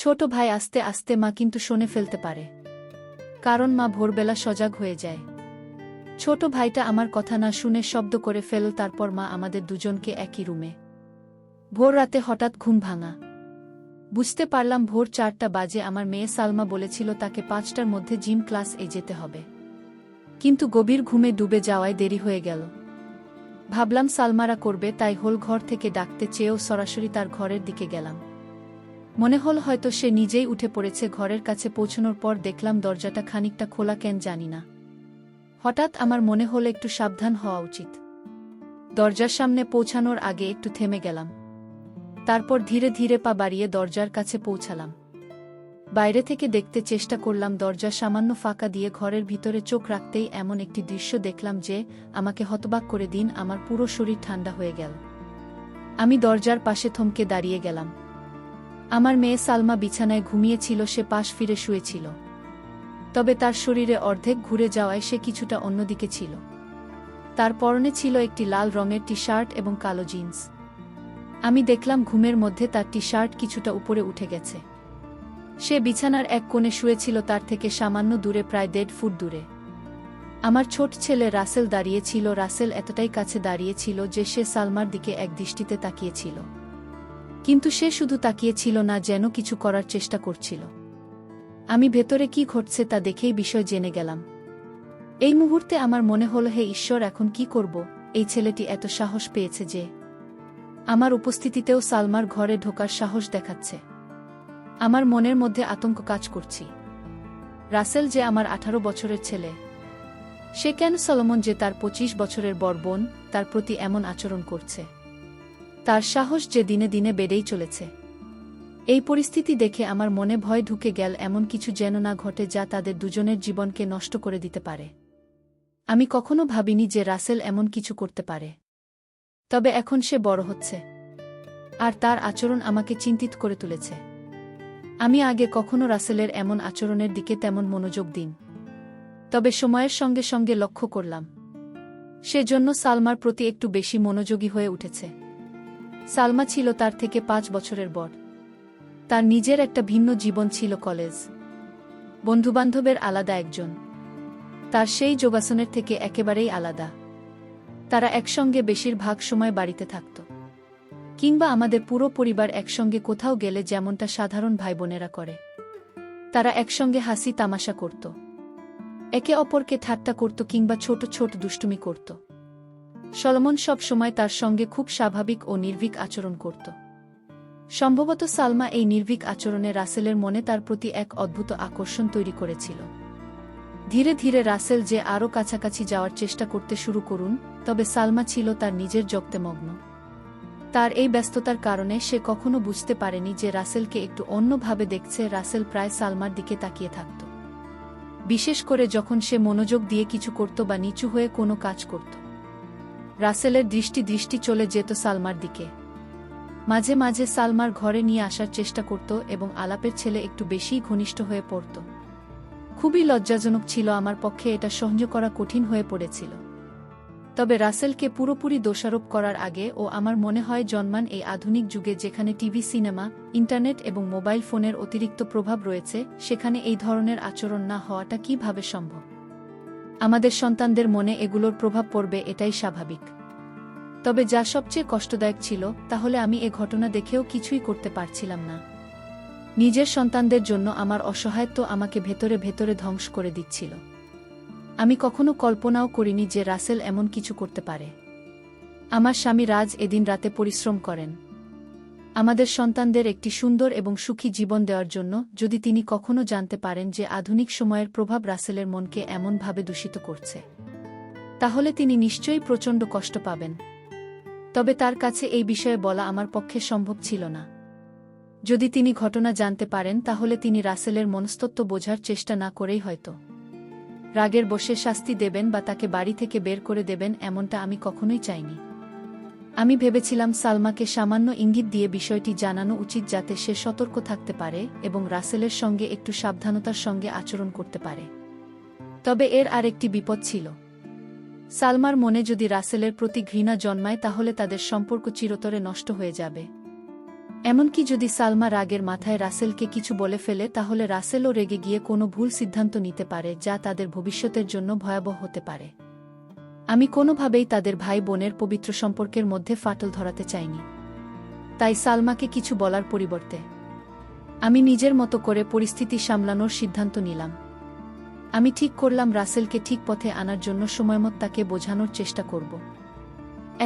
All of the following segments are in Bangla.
ছোট ভাই আস্তে আস্তে মা কিন্তু শুনে ফেলতে পারে, কারণ মা ভোরবেলা সজাগ হয়ে যায়। ছোট ভাইটা আমার কথা না শুনে শব্দ করে ফেল, তারপর মা আমাদের দুজনকে একই রুমে। ভোর রাতে হঠাৎ ঘুম ভাঙা। বুঝতে পারলাম ভোর 4টা বাজে। আমার মেয়ে সালমা বলেছিল তাকে 5টার মধ্যে জিম ক্লাস-এ যেতে হবে, কিন্তু গভীর ঘুমে ডুবে যাওয়ায় দেরি হয়ে গেল। ভাবলাম সালমারা করবে, তাই হোল ঘর থেকে ডাকতে চেয়েও সরাসরি তার ঘরের দিকে গেলাম। মনে হল হয়তো সে নিজেই উঠে পড়েছে। ঘরের কাছে পৌঁছানোর পর দেখলাম দরজাটা খানিকটা খোলা, কেন জানি না। হঠাৎ আমার মনে হল একটু সাবধান হওয়া উচিত। দরজার সামনে পৌঁছানোর আগে একটু থেমে গেলাম, তারপর ধীরে ধীরে পা বাড়িয়ে দরজার কাছে পৌঁছালাম। বাইরে থেকে দেখতে চেষ্টা করলাম। দরজা সামান্য ফাঁকা দিয়ে ঘরের ভিতরে চোখ রাখতেই এমন একটি দৃশ্য দেখলাম যে আমাকে হতবাক করে দিন। আমার পুরো শরীর ঠান্ডা হয়ে গেল। আমি দরজার পাশে থমকে দাঁড়িয়ে গেলাম। আমার মেয়ে সালমা বিছানায় ঘুমিয়েছিল, সে পাশ ফিরে শুয়েছিল, তবে তার শরীরে অর্ধেক ঘুরে যাওয়ায় সে কিছুটা অন্যদিকে ছিল। তার পরনে ছিল একটি লাল রঙের টি-শার্ট এবং কালো জিন্স। আমি দেখলাম ঘুমের মধ্যে তার টি-শার্ট কিছুটা উপরে উঠে গেছে। সে বিছানার এক কোণে শুয়েছিল, তার থেকে সামান্য দূরে, প্রায় 1.5 ফুট দূরে। আমার ছোট ছেলে রাসেল দাঁড়িয়েছিল। রাসেল এতটাই কাছে দাঁড়িয়েছিল যে সে সালমার দিকে এক দৃষ্টিতে তাকিয়েছিল, কিন্তু সে শুধু তাকিয়েছিল না, যেন কিছু করার চেষ্টা করছিল। আমি ভেতরে কি ঘটছে তা দেখেই বিষয় জেনে গেলাম। এই মুহূর্তে আমার মনে হল, হে ঈশ্বর, এখন কি করব? এই ছেলেটি এত সাহস পেয়েছে যে আমার উপস্থিতিতেও সালমার ঘরে ঢোকার সাহস দেখাচ্ছে। আমার মনের মধ্যে আতঙ্ক কাজ করছি। রাসেল যে আমার 18 বছরের ছেলে, সে কেন সলোমন যে তার 25 বছরের বড় বোন, তার প্রতি এমন আচরণ করছে? তার সাহস যে দিনে দিনে বেড়েই চলেছে। এই পরিস্থিতি দেখে আমার মনে ভয় ঢুকে গেল, এমন কিছু যেন না ঘটে যা তাদের দুজনের জীবনকে নষ্ট করে দিতে পারে। আমি কখনো ভাবিনি যে রাসেল এমন কিছু করতে পারে, তবে এখন সে বড় হচ্ছে, আর তার আচরণ আমাকে চিন্তিত করে তুলেছে। আমি আগে কখনো রাসেলের এমন আচরণের দিকে তেমন মনোযোগ দিন, তবে সময়ের সঙ্গে সঙ্গে লক্ষ্য করলাম সেজন্য সালমার প্রতি একটু বেশি মনোযোগী হয়ে উঠেছে। সালমা ছিল তার থেকে 5 বছরের বড়। তার নিজের একটা ভিন্ন জীবন ছিল, কলেজ, বন্ধুবান্ধবের আলাদা একজন। তার সেই যোগাসনের থেকে একেবারেই আলাদা। তারা একসঙ্গে বেশিরভাগ সময় বাড়িতে থাকত, কিংবা আমাদের পুরো পরিবার একসঙ্গে কোথাও গেলে যেমনটা সাধারণ ভাইবোনেরা করে। তারা একসঙ্গে হাসি তামাশা করত, একে অপরকে ঠাট্টা করত, কিংবা ছোট ছোট দুষ্টুমি করত। সলোমন সব সময় তার সঙ্গে খুব স্বাভাবিক ও নির্ভীক আচরণ করত। সম্ভবত সালমা এই নির্ভীক আচরণে রাসেলের মনে তার প্রতি এক অদ্ভুত আকর্ষণ তৈরি করেছিল। ধীরে ধীরে রাসেল যে আরও কাছাকাছি যাওয়ার চেষ্টা করতে শুরু করুন, তবে সালমা ছিল তার নিজের জগতে মগ্ন। তার এই ব্যস্ততার কারণে সে কখনো বুঝতে পারেনি যে রাসেলকে একটু অন্যভাবে দেখছে। রাসেল প্রায় সালমার দিকে তাকিয়ে থাকত, বিশেষ করে যখন সে মনোযোগ দিয়ে কিছু করত বা নিচু হয়ে কোনো কাজ করত। রাসেলের দৃষ্টি চলে যেত সালমার দিকে। মাঝে মাঝে সালমার ঘরে নিয়ে আসার চেষ্টা করত এবং আলাপের ছেলে একটু বেশিই ঘনিষ্ঠ হয়ে পড়ত। খুবই লজ্জাজনক ছিল, আমার পক্ষে এটা সহ্য করা কঠিন হয়ে পড়েছিল। তবে রাসেলকে পুরোপুরি দোষারোপ করার আগে ও আমার মনে হয় জন্মান এই আধুনিক যুগে, যেখানে টিভি, সিনেমা, ইন্টারনেট এবং মোবাইল ফোনের অতিরিক্ত প্রভাব রয়েছে, সেখানে এই ধরনের আচরণ না হওয়াটা কিভাবে সম্ভব? আমাদের সন্তানদের মনে এগুলোর প্রভাব পড়বে, এটাই স্বাভাবিক। তবে যা সবচেয়ে কষ্টদায়ক ছিল, তাহলে আমি এ ঘটনা দেখেও কিছুই করতে পারছিলাম না। নিজের সন্তানদের জন্য আমার অসহায়ত্ব আমাকে ভেতরে ভেতরে ধ্বংস করে দিচ্ছিল। আমি কখনো কল্পনাও করিনি যে রাসেল এমন কিছু করতে পারে। আমার স্বামী রাজ এদিন রাতে পরিশ্রম করেন আমাদের সন্তানদের একটি সুন্দর এবং সুখী জীবন দেওয়ার জন্য। যদি তিনি কখনো জানতে পারেন যে আধুনিক সময়ের প্রভাব রাসেলের মনকে এমনভাবে দূষিত করছে, তাহলে তিনি নিশ্চয়ই প্রচণ্ড কষ্ট পাবেন। তবে তার কাছে এই বিষয়ে বলা আমার পক্ষে সম্ভব ছিল না। যদি তিনি ঘটনা জানতে পারেন, তাহলে তিনি রাসেলের মনস্তত্ত্ব বোঝার চেষ্টা না করেই হয়তো রাগের বশে শাস্তি দেবেন বা তাকে বাড়ি থেকে বের করে দেবেন, এমনটা আমি কখনোই চাইনি। আমি ভেবেছিলাম সালমাকে সামান্য ইঙ্গিত দিয়ে বিষয়টি জানানো উচিত, যাতে সে সতর্ক থাকতে পারে এবং রাসেলের সঙ্গে একটু সাবধানতার সঙ্গে আচরণ করতে পারে। তবে এর আরেকটি বিপদ ছিল। সালমার মনে যদি রাসেলের প্রতি ঘৃণা জন্মায়, তাহলে তাদের সম্পর্ক চিরতরে নষ্ট হয়ে যাবে। এমনকি যদি সালমা রাগের মাথায় রাসেলকে কিছু বলে ফেলে তাহলে রাসেলও রেগে গিয়ে কোনো ভুল সিদ্ধান্ত নিতে পারে যা তাদের ভবিষ্যতের জন্য ভয়াবহ হতে পারে। আমি কোনোভাবেই তাদের ভাই বোনের পবিত্র সম্পর্কের মধ্যে ফাটল ধরাতে চাইনি। তাই সালমাকে কিছু বলার পরিবর্তে আমি নিজের মতো করে পরিস্থিতি সামলানোর সিদ্ধান্ত নিলাম। আমি ঠিক করলাম রাসেলকে ঠিক পথে আনার জন্য সময়মত তাকে বোঝানোর চেষ্টা করব।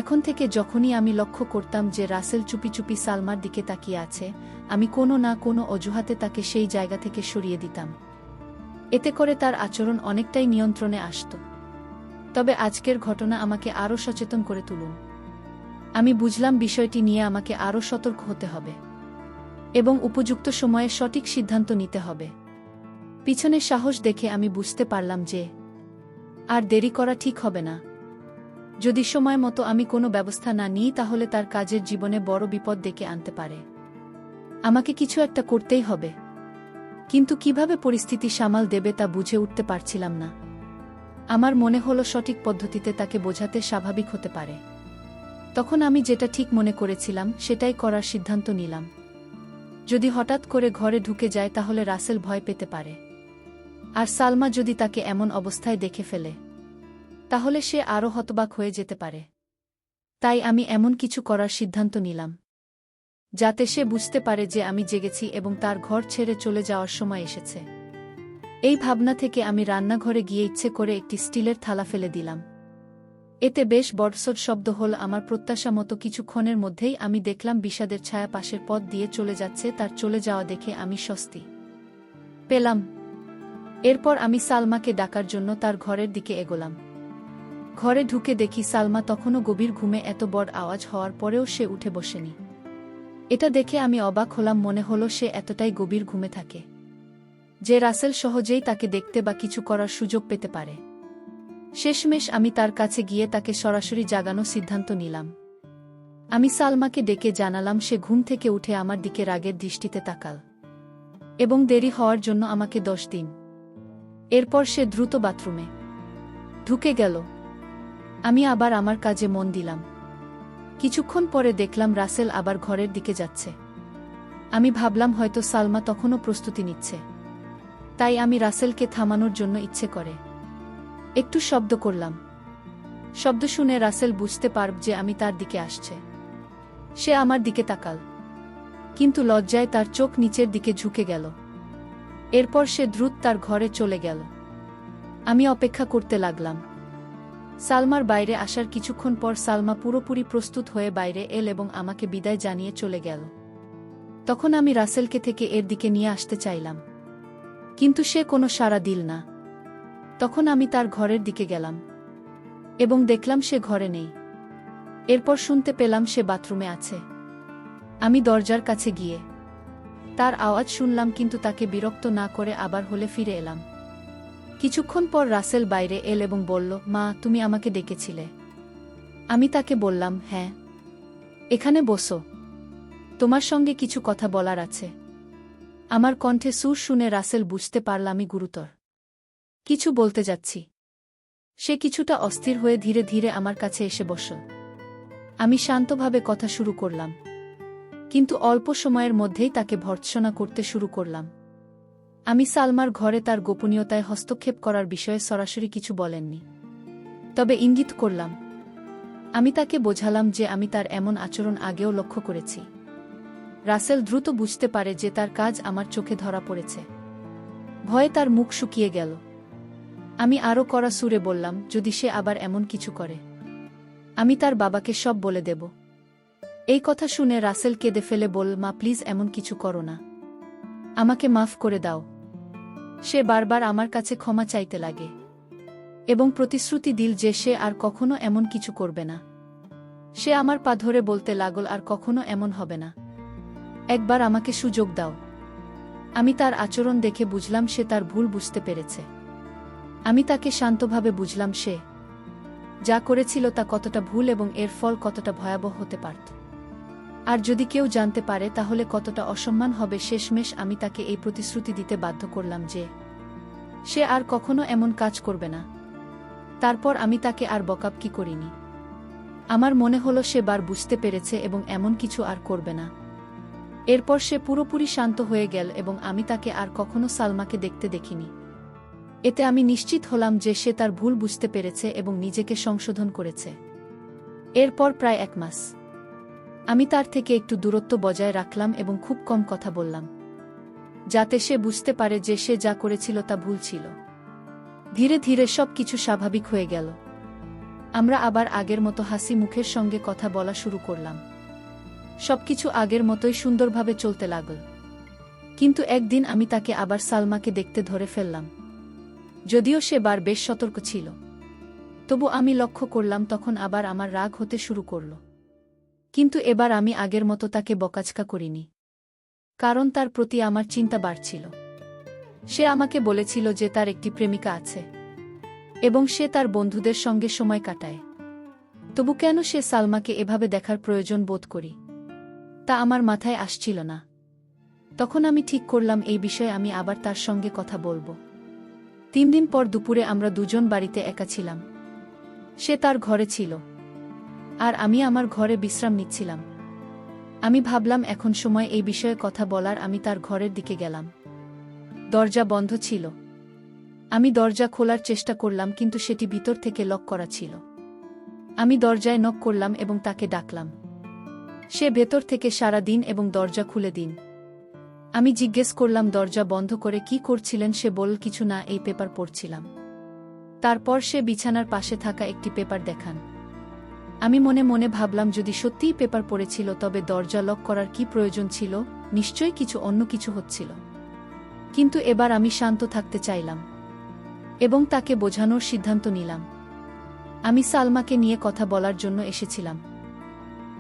এখন থেকে যখনই আমি লক্ষ্য করতাম যে রাসেল চুপি চুপি সালমার দিকে তাকিয়ে আছে, আমি কোনো না কোনো অজুহাতে তাকে সেই জায়গা থেকে সরিয়ে দিতাম। এতে করে তার আচরণ অনেকটাই নিয়ন্ত্রণে আসত। তবে আজকের ঘটনা আমাকে আরও সচেতন করে তুলুন। আমি বুঝলাম বিষয়টি নিয়ে আমাকে আরও সতর্ক হতে হবে এবং উপযুক্ত সময়ে সঠিক সিদ্ধান্ত নিতে হবে। পিছনে সাহস দেখে আমি বুঝতে পারলাম যে আর দেরি করা ঠিক হবে না। যদি সময় মতো আমি কোনো ব্যবস্থা না নিই তাহলে তার কাজের জীবনে বড় বিপদ ডেকে আনতে পারে। আমাকে কিছু একটা করতেই হবে, কিন্তু কিভাবে পরিস্থিতি সামাল দেবে তা বুঝে উঠতে পারছিলাম না। আমার মনে হলো সঠিক পদ্ধতিতে তাকে বোঝাতে স্বাভাবিক হতে পারে। তখন আমি যেটা ঠিক মনে করেছিলাম সেটাই করার সিদ্ধান্ত নিলাম। যদি হঠাৎ করে ঘরে ঢুকে যায় তাহলে রাসেল ভয় পেতে পারে, আর সালমা যদি তাকে এমন অবস্থায় দেখে ফেলে তাহলে সে আরও হতবাক হয়ে যেতে পারে। তাই আমি এমন কিছু করার সিদ্ধান্ত নিলাম যাতে সে বুঝতে পারে যে আমি জেগেছি এবং তার ঘর ছেড়ে চলে যাওয়ার সময় এসেছে। এই ভাবনা থেকে আমি রান্নাঘরে গিয়ে ইচ্ছে করে একটি স্টিলের থালা ফেলে দিলাম। এতে বেশ বড়সড় শব্দ হল। আমার প্রত্যাশা মতো কিছুক্ষণের মধ্যেই আমি দেখলাম বিষাদের ছায়া পাশের পথ দিয়ে চলে যাচ্ছে। তার চলে যাওয়া দেখে আমি স্বস্তি পেলাম। এরপর আমি সালমাকে ডাকার জন্য তার ঘরের দিকে এগোলাম। ঘরে ঢুকে দেখি সালমা তখনও গভীর ঘুমে। এত বড় আওয়াজ হওয়ার পরেও সে উঠে বসেনি। এটা দেখে আমি অবাক হলাম। মনে হলো সে এতটাই গভীর ঘুমে থাকে যে রাসেল সহজেই তাকে দেখতে বা কিছু করার সুযোগ পেতে পারে। শেষমেশ আমি তার কাছে গিয়ে তাকে সরাসরি জাগানোর সিদ্ধান্ত নিলাম। আমি সালমাকে ডেকে জানালাম সে ঘুম থেকে উঠে আমার দিকে রাগের দৃষ্টিতে তাকাল এবং দেরি হওয়ার জন্য আমাকে 10 দিন। এরপর সে দ্রুত বাথরুমে ঢুকে গেল। আমি আবার আমার কাজে মন দিলাম। কিছুক্ষণ পরে দেখলাম রাসেল আবার ঘরের দিকে যাচ্ছে। আমি ভাবলাম হয়তো সালমা তখনও প্রস্তুতি নিচ্ছে। তাই আমি রাসেলকে থামানোর জন্য ইচ্ছে করে একটু শব্দ করলাম। শব্দ শুনে রাসেল বুঝতে পারব যে আমি তার দিকে আসছে। সে আমার দিকে তাকাল, কিন্তু লজ্জায় তার চোখ নিচের দিকে ঝুঁকে গেল। এরপর সে দ্রুত তার ঘরে চলে গেল। আমি অপেক্ষা করতে লাগলাম। সালমার বাইরে আসার কিছুক্ষণ পর সালমা পুরোপুরি প্রস্তুত হয়ে বাইরে এল এবং আমাকে বিদায় জানিয়ে চলে গেল। তখন আমি রাসেলকে থেকে এর দিকে নিয়ে আসতে চাইলাম, কিন্তু সে কোনো সাড়া দিল না। তখন আমি তার ঘরের দিকে গেলাম এবং দেখলাম সে ঘরে নেই। এরপর শুনতে পেলাম সে বাথরুমে আছে। আমি দরজার কাছে গিয়ে তার আওয়াজ শুনলাম, কিন্তু তাকে বিরক্ত না করে আবার হলে ফিরে এলাম। কিছুক্ষণ পর রাসেল বাইরে এল এবং বলল, মা, তুমি আমাকে ডেকেছিলে? আমি তাকে বললাম, হ্যাঁ। এখানে বসো, তোমার সঙ্গে কিছু কথা বলার আছে। আমার কণ্ঠে সুর শুনে রাসেল বুঝতে পারল আমি গুরুতর কিছু বলতে যাচ্ছি। সে কিছুটা অস্থির হয়ে ধীরে ধীরে আমার কাছে এসে বসল। আমি শান্তভাবে কথা শুরু করলাম, কিন্তু অল্প সময়ের মধ্যেই তাকে ভর্ৎসনা করতে শুরু করলাম। আমি সালমার ঘরে তার গোপনীয়তায় হস্তক্ষেপ করার বিষয়ে সরাসরি কিছু বলেননি, তবে ইঙ্গিত করলাম। আমি তাকে বোঝালাম যে আমি তার এমন আচরণ আগেও লক্ষ্য করেছি। রাসেল দ্রুত বুঝতে পারে যে তার কাজ আমার চোখে ধরা পড়েছে। ভয়ে তার মুখ শুকিয়ে গেল। আমি আরও কড়া সুরে বললাম, যদি সে আবার এমন কিছু করে আমি তার বাবাকে সব বলে দেব। এই কথা শুনে রাসেল কেঁদে ফেলে বলল, মা, প্লিজ এমন কিছু করো না, আমাকে মাফ করে দাও। সে বারবার আমার কাছে ক্ষমা চাইতে লাগে এবং প্রতিশ্রুতি দিল যে সে আর কখনো এমন কিছু করবে না। সে আমার পা ধরে বলতে লাগল, আর কখনো এমন হবে না, একবার আমাকে সুযোগ দাও। আমি তার আচরণ দেখে বুঝলাম সে তার ভুল বুঝতে পেরেছে। আমি তাকে শান্তভাবে বুঝলাম সে যা করেছিল তা কতটা ভুল এবং এর ফল কতটা ভয়াবহ হতে পারত। আর যদি কেউ জানতে পারে তাহলে কতটা অসম্মান হবে। শেষমেশ আমি তাকে এই প্রতিশ্রুতি দিতে বাধ্য করলাম যে সে আর কখনো এমন কাজ করবে না। তারপর আমি তাকে আর বকাবকি করিনি। আমার মনে হলো সে বার বুঝতে পেরেছে এবং এমন কিছু আর করবে না। এরপর সে পুরোপুরি শান্ত হয়ে গেল এবং আমি তাকে আর কখনো সালমাকে দেখতে দেখিনি। এতে আমি নিশ্চিত হলাম যে সে তার ভুল বুঝতে পেরেছে এবং নিজেকে সংশোধন করেছে। এরপর প্রায় 1 মাস আমি তার থেকে একটু দূরত্ব বজায় রাখলাম এবং খুব কম কথা বললাম, যাতে সে বুঝতে পারে যে সে যা করেছিল তা ভুল ছিল। ধীরে ধীরে সব কিছু স্বাভাবিক হয়ে গেল। আমরা আবার আগের মতো হাসি মুখের সঙ্গে কথা বলা শুরু করলাম। সবকিছু আগের মতোই সুন্দরভাবে চলতে লাগল। কিন্তু একদিন আমি তাকে আবার সালমাকে দেখতে ধরে ফেললাম। যদিও সে বেশ সতর্ক ছিল, তবু আমি লক্ষ্য করলাম তখন আবার আমার রাগ হতে শুরু করল। কিন্তু এবার আমি আগের মতো তাকে বকাঝকা করিনি, কারণ তার প্রতি আমার চিন্তা বাড়ছিল। সে আমাকে বলেছিল যে তার একটি প্রেমিকা আছে এবং সে তার বন্ধুদের সঙ্গে সময় কাটায়। তবু কেন সে সালমাকে এভাবে দেখার প্রয়োজন বোধ করি, তা আমার মাথায় আসছিল না। তখন আমি ঠিক করলাম এই বিষয়ে আমি আবার তার সঙ্গে কথা বলবো। 3 দিন পর দুপুরে আমরা দুজন বাড়িতে একা ছিলাম। সে তার ঘরে ছিল আর আমি আমার ঘরে বিশ্রাম নিচ্ছিলাম। আমি ভাবলাম এখন সময় এই বিষয়ে কথা বলার। আমি তার ঘরের দিকে গেলাম। দরজা বন্ধ ছিল। আমি দরজা খোলার চেষ্টা করলাম, কিন্তু সেটি ভিতর থেকে লক করা ছিল। আমি দরজায় নক করলাম এবং তাকে ডাকলাম। সে ভেতর থেকে সাড়া দিন এবং দরজা খুলে দিন। আমি জিজ্ঞেস করলাম দরজা বন্ধ করে কি করছিলেন। সে বলল, কিছু না, এই পেপার পড়ছিলাম। তারপর সে বিছানার পাশে থাকা একটি পেপার দেখান। আমি মনে মনে ভাবলাম যদি সত্যিই পেপার পড়েছিল তবে দরজা লক করার কি প্রয়োজন ছিল? নিশ্চয়ই অন্য কিছু হচ্ছিল। কিন্তু এবার আমি শান্ত থাকতে চাইলাম এবং তাকে বোঝানোর সিদ্ধান্ত নিলাম। আমি সালমাকে নিয়ে কথা বলার জন্য এসেছিলাম,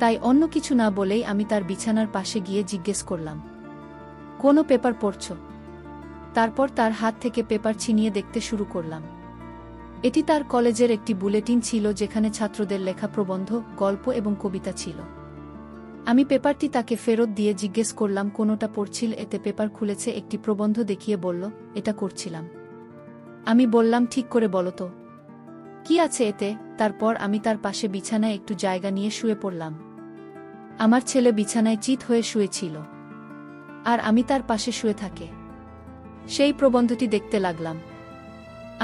তাই অন্য কিছু না বলেই আমি তার বিছানার পাশে গিয়ে জিজ্ঞেস করলাম, কোনো পেপার পড়ছ? তারপর তার হাত থেকে পেপার ছিনিয়ে দেখতে শুরু করলাম। এটি তার কলেজের একটি বুলেটিন ছিল, যেখানে ছাত্রদের লেখা প্রবন্ধ, গল্প এবং কবিতা ছিল। আমি পেপারটি তাকে ফেরত দিয়ে জিজ্ঞেস করলাম কোনোটা পড়ছিল। এতে পেপার খুলেছে একটি প্রবন্ধ দেখিয়ে বলল, এটা করছিলাম। আমি বললাম, ঠিক করে বলো তো, কি আছে এতে? তারপর আমি তার পাশে বিছানায় একটু জায়গা নিয়ে শুয়ে পড়লাম। আমার ছেলে বিছানায় চিৎ হয়ে শুয়েছিল আর আমি তার পাশে শুয়ে থাকে সেই প্রবন্ধটি দেখতে লাগলাম।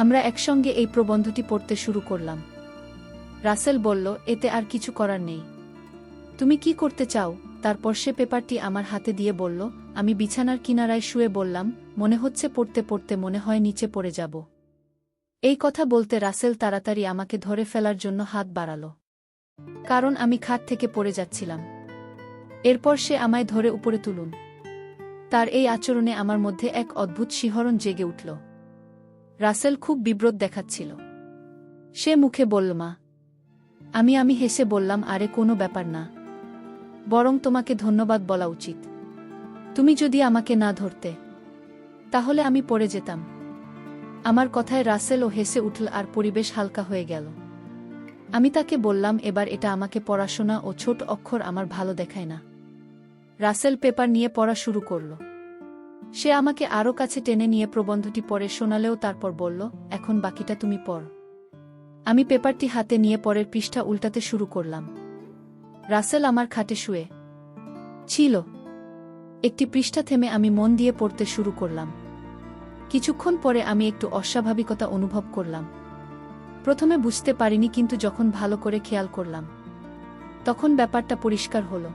আমরা একসঙ্গে এই প্রবন্ধটি পড়তে শুরু করলাম। রাসেল বলল, এতে আর কিছু করার নেই, তুমি কি করতে চাও? তারপর সে পেপারটি আমার হাতে দিয়ে বলল, আমি বিছানার কিনারায় শুয়ে বললাম, মনে হচ্ছে পড়তে পড়তে মনে হয় নিচে পড়ে যাব। এই কথা বলতে রাসেল তাড়াতাড়ি আমাকে ধরে ফেলার জন্য হাত বাড়াল, কারণ আমি খাট থেকে পড়ে যাচ্ছিলাম। এরপর সে আমায় ধরে উপরে তুলুন। তার এই আচরণে আমার মধ্যে এক অদ্ভুত শিহরণ জেগে উঠল। রাসেল খুব বিব্রত দেখাচ্ছিল। সে মুখে বলল, মা। আমি হেসে বললাম, আরে কোনো ব্যাপার না, বরং তোমাকে ধন্যবাদ বলা উচিত। তুমি যদি আমাকে না ধরতে তাহলে আমি পড়ে যেতাম। আমার কথায় রাসেলও হেসে উঠল আর পরিবেশ হালকা হয়ে গেল। আমি তাকে বললাম, এবার এটা আমাকে পড়াশোনা ও ছোট অক্ষর আমার ভালো দেখায় না। রাসেল পেপার নিয়ে পড়া শুরু করল। সে আমাকে আরও কাছে টেনে নিয়ে প্রবন্ধটি পড়ে শোনালেও তারপর বলল, এখন বাকিটা তুমি পড়। আমি পেপারটি হাতে নিয়ে পরের পৃষ্ঠা উল্টাতে শুরু করলাম। রাসেল আমার খাটে শুয়ে ছিল। একটি পৃষ্ঠা থেমে আমি মন দিয়ে পড়তে শুরু করলাম। কিছুক্ষণ পরে আমি একটু অস্বাভাবিকতা অনুভব করলাম। প্রথমে বুঝতে পারিনি, কিন্তু যখন ভালো করে খেয়াল করলাম তখন ব্যাপারটা পরিষ্কার হলো।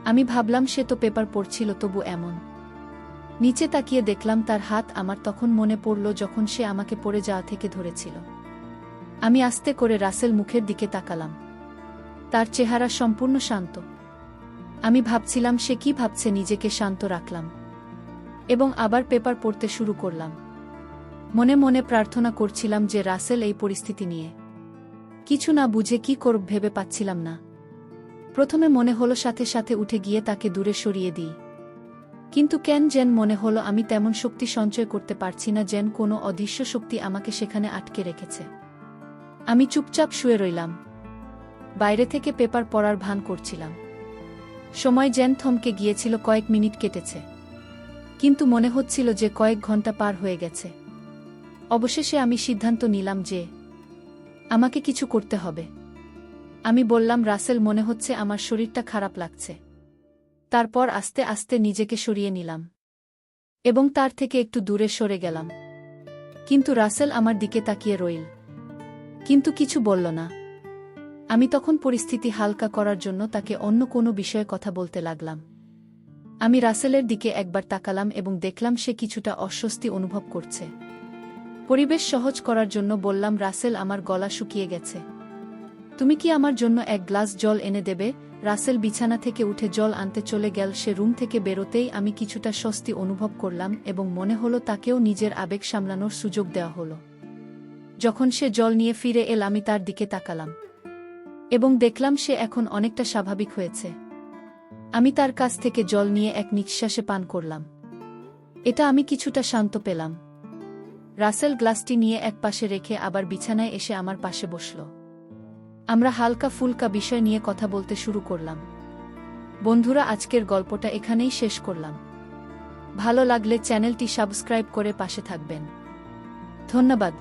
আমি ভাবলাম সে তো পেপার পড়ছিল, তবু এমন। নিচে তাকিয়ে দেখলাম তার হাত। আমার তখন মনে পড়ল যখন সে আমাকে পড়ে যাওয়া থেকে ধরেছিল। আমি আস্তে করে রাসেল মুখের দিকে তাকালাম। তার চেহারা সম্পূর্ণ শান্ত। আমি ভাবছিলাম সে কি ভাবছে। নিজেকে শান্ত রাখলাম এবং আবার পেপার পড়তে শুরু করলাম। মনে মনে প্রার্থনা করছিলাম যে রাসেল এই পরিস্থিতি নিয়ে কিছু না বুঝে কি করব ভেবে পাচ্ছিলাম না। প্রথমে মনে হলো সাথে সাথে উঠে গিয়ে তাকে দূরে সরিয়ে দিই, কিন্তু কেন যেন মনে হলো আমি তেমন শক্তি সঞ্চয় করতে পারছি না, যেন কোনো অদৃশ্য শক্তি আমাকে সেখানে আটকে রেখেছে। আমি চুপচাপ শুয়ে রইলাম। বাইরে থেকে পেপার পড়ার ভান করছিলাম। সময় যেন থমকে গিয়েছিল। কয়েক মিনিট কেটেছে, কিন্তু মনে হচ্ছিল যে কয়েক ঘন্টা পার হয়ে গেছে। অবশেষে আমি সিদ্ধান্ত নিলাম যে আমাকে কিছু করতে হবে। আমি বললাম, রাসেল, মনে হচ্ছে আমার শরীরটা খারাপ লাগছে। তারপর আস্তে আস্তে নিজেকে সরিয়ে নিলাম এবং তার থেকে একটু দূরে সরে গেলাম। কিন্তু রাসেল আমার দিকে তাকিয়ে রইল, কিন্তু কিছু বলল না। আমি তখন পরিস্থিতি হালকা করার জন্য তাকে অন্য কোনো বিষয়ে কথা বলতে লাগলাম। আমি রাসেলের দিকে একবার তাকালাম এবং দেখলাম সে কিছুটা অস্বস্তি অনুভব করছে। পরিবেশ সহজ করার জন্য বললাম, রাসেল, আমার গলা শুকিয়ে গেছে। তুমি কি আমার জন্য এক গ্লাস জল এনে দেবে? রাসেল বিছানা থেকে উঠে জল আনতে চলে গেল। সে রুম থেকে বেরোতেই আমি কিছুটা স্বস্তি অনুভব করলাম এবং মনে হলো তাকেও নিজের আবেগ সামলানোর সুযোগ দেওয়া হলো। যখন সে জল নিয়ে ফিরে এল, আমি তার দিকে তাকালাম এবং দেখলাম সে এখন অনেকটা স্বাভাবিক হয়েছে। আমি তার কাছ থেকে জল নিয়ে এক নিঃশ্বাসে পান করলাম। এটা আমি কিছুটা শান্ত পেলাম। রাসেল গ্লাসটি নিয়ে এক পাশে রেখে আবার বিছানায় এসে আমার পাশে বসল। আমরা হালকা ফুলকা বিষয় নিয়ে কথা বলতে শুরু করলাম। বন্ধুরা, আজকের গল্পটা এখানেই শেষ করলাম। ভালো লাগলে চ্যানেলটি সাবস্ক্রাইব করে পাশে থাকবেন। ধন্যবাদ।